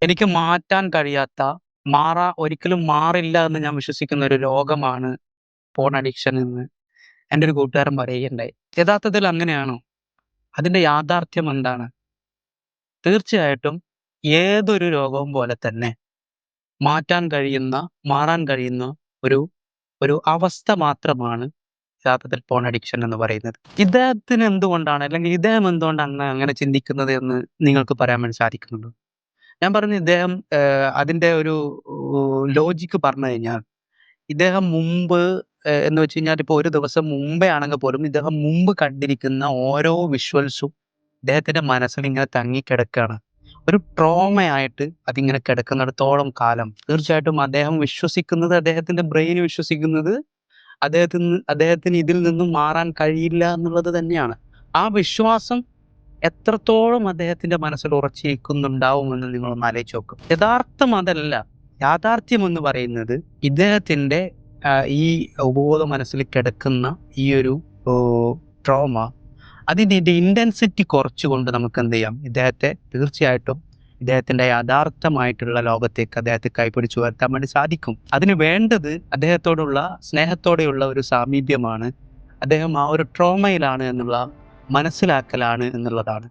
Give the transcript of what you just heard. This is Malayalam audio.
എനിക്ക് മാറ്റാൻ കഴിയാത്ത, ഒരിക്കലും മാറില്ല എന്ന് ഞാൻ വിശ്വസിക്കുന്ന ഒരു രോഗമാണ് പോൺ അഡിക്ഷൻ എന്ന് എൻ്റെ ഒരു കൂട്ടുകാരൻ പറയുകയുണ്ടായി. യഥാർത്ഥത്തിൽ അങ്ങനെയാണോ? അതിന്റെ യാഥാർത്ഥ്യം എന്താണ്? തീർച്ചയായിട്ടും ഏതൊരു രോഗവും പോലെ തന്നെ മാറ്റാൻ കഴിയുന്ന, മാറാൻ കഴിയുന്ന ഒരു ഒരു അവസ്ഥ മാത്രമാണ് യഥാർത്ഥത്തിൽ പോൺ അഡിക്ഷൻ എന്ന് പറയുന്നത്. ഇദ്ദേഹത്തിന് എന്തുകൊണ്ടാണ്, അല്ലെങ്കിൽ ഇദ്ദേഹം എന്തുകൊണ്ടാണ് അങ്ങനെ ചിന്തിക്കുന്നത് എന്ന് നിങ്ങൾക്ക് പറയാൻ വേണ്ടി സാധിക്കുന്നുണ്ടോ? ഞാൻ പറഞ്ഞു ഇദ്ദേഹം അതിന്റെ ഒരു ലോജിക്ക് പറഞ്ഞു കഴിഞ്ഞാൽ, ഇദ്ദേഹം മുമ്പ് എന്ന് വെച്ച് കഴിഞ്ഞാൽ ഇപ്പൊ ഒരു ദിവസം മുമ്പേ ആണെങ്കിൽ പോലും ഇദ്ദേഹം മുമ്പ് കണ്ടിരിക്കുന്ന ഓരോ വിഷ്വൽസും ഇദ്ദേഹത്തിന്റെ മനസ്സിൽ ഇങ്ങനെ തങ്ങിക്കിടക്കാണ്. ഒരു ട്രോമയായിട്ട് അതിങ്ങനെ കിടക്കുന്നിടത്തോളം കാലം തീർച്ചയായിട്ടും അദ്ദേഹം വിശ്വസിക്കുന്നത്, അദ്ദേഹത്തിന്റെ ബ്രെയിൻ വിശ്വസിക്കുന്നത് അദ്ദേഹത്തിന് ഇതിൽ നിന്നും മാറാൻ കഴിയില്ല എന്നുള്ളത് തന്നെയാണ്. ആ വിശ്വാസം എത്രത്തോളം അദ്ദേഹത്തിന്റെ മനസ്സിൽ ഉറച്ചിരിക്കുന്നുണ്ടാവുമെന്ന് നിങ്ങളൊന്ന് ആലോചിച്ച് നോക്ക്. യഥാർത്ഥം അതല്ല. യാഥാർത്ഥ്യം എന്ന് പറയുന്നത് ഇദ്ദേഹത്തിന്റെ ഈ ഉപബോധ മനസ്സിൽ കിടക്കുന്ന ഈ ഒരു ട്രോമ, അതിന്റെ ഇന്റൻസിറ്റി കുറച്ചുകൊണ്ട് നമുക്ക് എന്ത് ചെയ്യാം? ഇദ്ദേഹത്തെ തീർച്ചയായിട്ടും ഇദ്ദേഹത്തിന്റെ യഥാർത്ഥമായിട്ടുള്ള ലോകത്തേക്ക് അദ്ദേഹത്തെ കൈപിടിച്ച് ഉയർത്താൻ വേണ്ടി സാധിക്കും. അതിന് വേണ്ടത് അദ്ദേഹത്തോടുള്ള സ്നേഹത്തോടെയുള്ള ഒരു സാമീപ്യമാണ്. അദ്ദേഹം ആ ഒരു ട്രോമയിലാണ് എന്നുള്ള മനസ്സിലാക്കലാണ് എന്നുള്ളതാണ്.